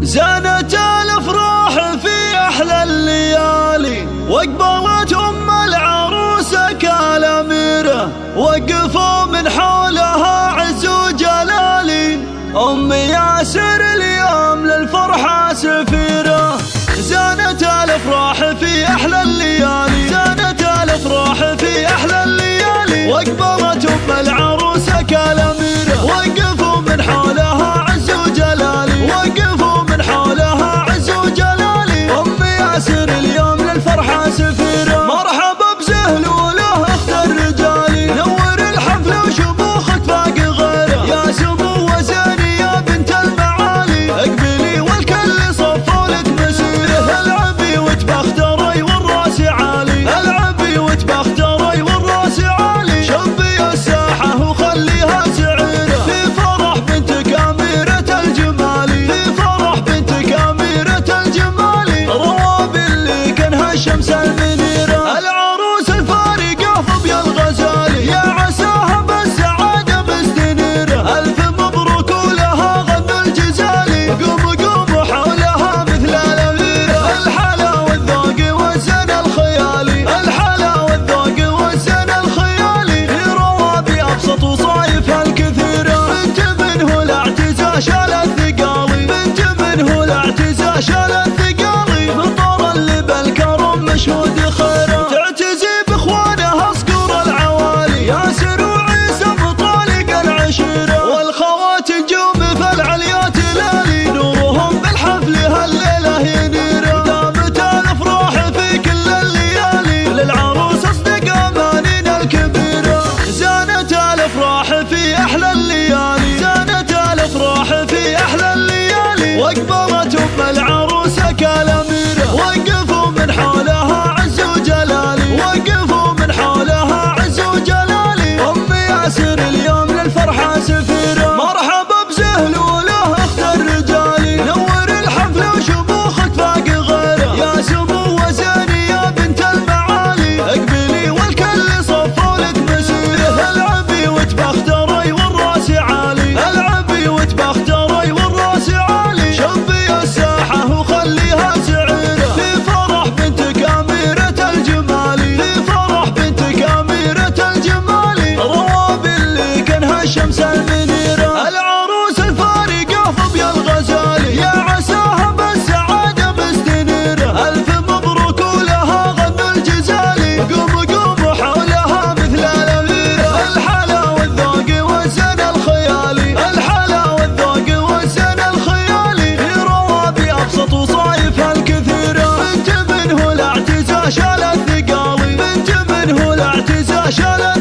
زانت الافراح في احلى الليالي، واقبلت ام العروسه كالاميره، وقفوا من حولها عز وجلالي. ام ياسر اليوم للفرحه سفيره، زانت الافراح في احلى الليالي، زانت الافراح في احلى الليالي، واقبلت ام العروسه كالاميره، وقفوا من حولها عز وجلالي، وقفوا من حولها عز وجلالي. ام ياسر اليوم للفرحه سفيره، مرحبا بزهلوله اخت الرجال، نور الحفل وشموخك فاق غيره، يا سمو وزيني يا بنت المعالي، اقبلي والكل صفوا لك مسيره، العبي وتبختري والراس عالي، العبي وتبختري والراس عالي، شبي الساحه وخليها سعيره، في فرح بنتك اميره الجمال، في فرح بنتك اميره الجمال، رواب اللي كانها الشمس المنيره، العروس الفارقه فبيا الغزالي، يا عساها بالسعاده مستنيره، الف مبروك ولها غنى الجزالي، قوموا قوموا حولها مثل الاميره، الحلا والذوق والزن الخيالي، الحلا والذوق والزن الخيالي، في روابي ابسط وصايفها الكثيره، بنت منه الاعتزاء شالت ثقالي، بنت منه الاعتزاء شالت ثقالي، مطر اللي بالكرم مشهود خيره، تعتزي باخوانها صقور العوالي، ياسر وعيسى مطالق العشيره، والخوات نجوم في العليات لالي، نورهم بالحفل هالليله ينيره، دامت الافراح في كل الليالي، للعروس اصدق امانينا الكبيره، زانت الافراح في احلى الليالي، زانت الافراح في احلى الليالي، واقبلت ام العروسه كالاميره، وقفوا من حولها عز وجلالي، وقفوا من حولها عز وجلالي. ام ياسر اليوم للفرحه سفيره، مرحبا بزهلوله اخت الرجال، نور الحفل وشموخك فاق غيره، يا سمو وزيني يا بنت المعالي، اقبلي والكل صفوا لك مسيره، العبي وتبختري والراس عالي، العبي وتبختري والراس عالي، شبي الساحه وخليها سعيره، في فرح بنتك اميره الجمال، في فرح بنتك اميره الجمال، رواب اللي كانها الشمس المنيره، العروس الفارقه فبيا الغزالي، يا عساها بالسعاده مستنيره، الف مبروك ولها غنى الجزالي، قوموا قوموا حولها مثل الاميره، الحلا والذوق والزن الخيالي، الحلا والذوق والزن الخيالي، في روابي ابسط وصايفها الكثيره، بنت منه الاعتزاء شالت ثقالي، بنت منه الاعتزاء شالت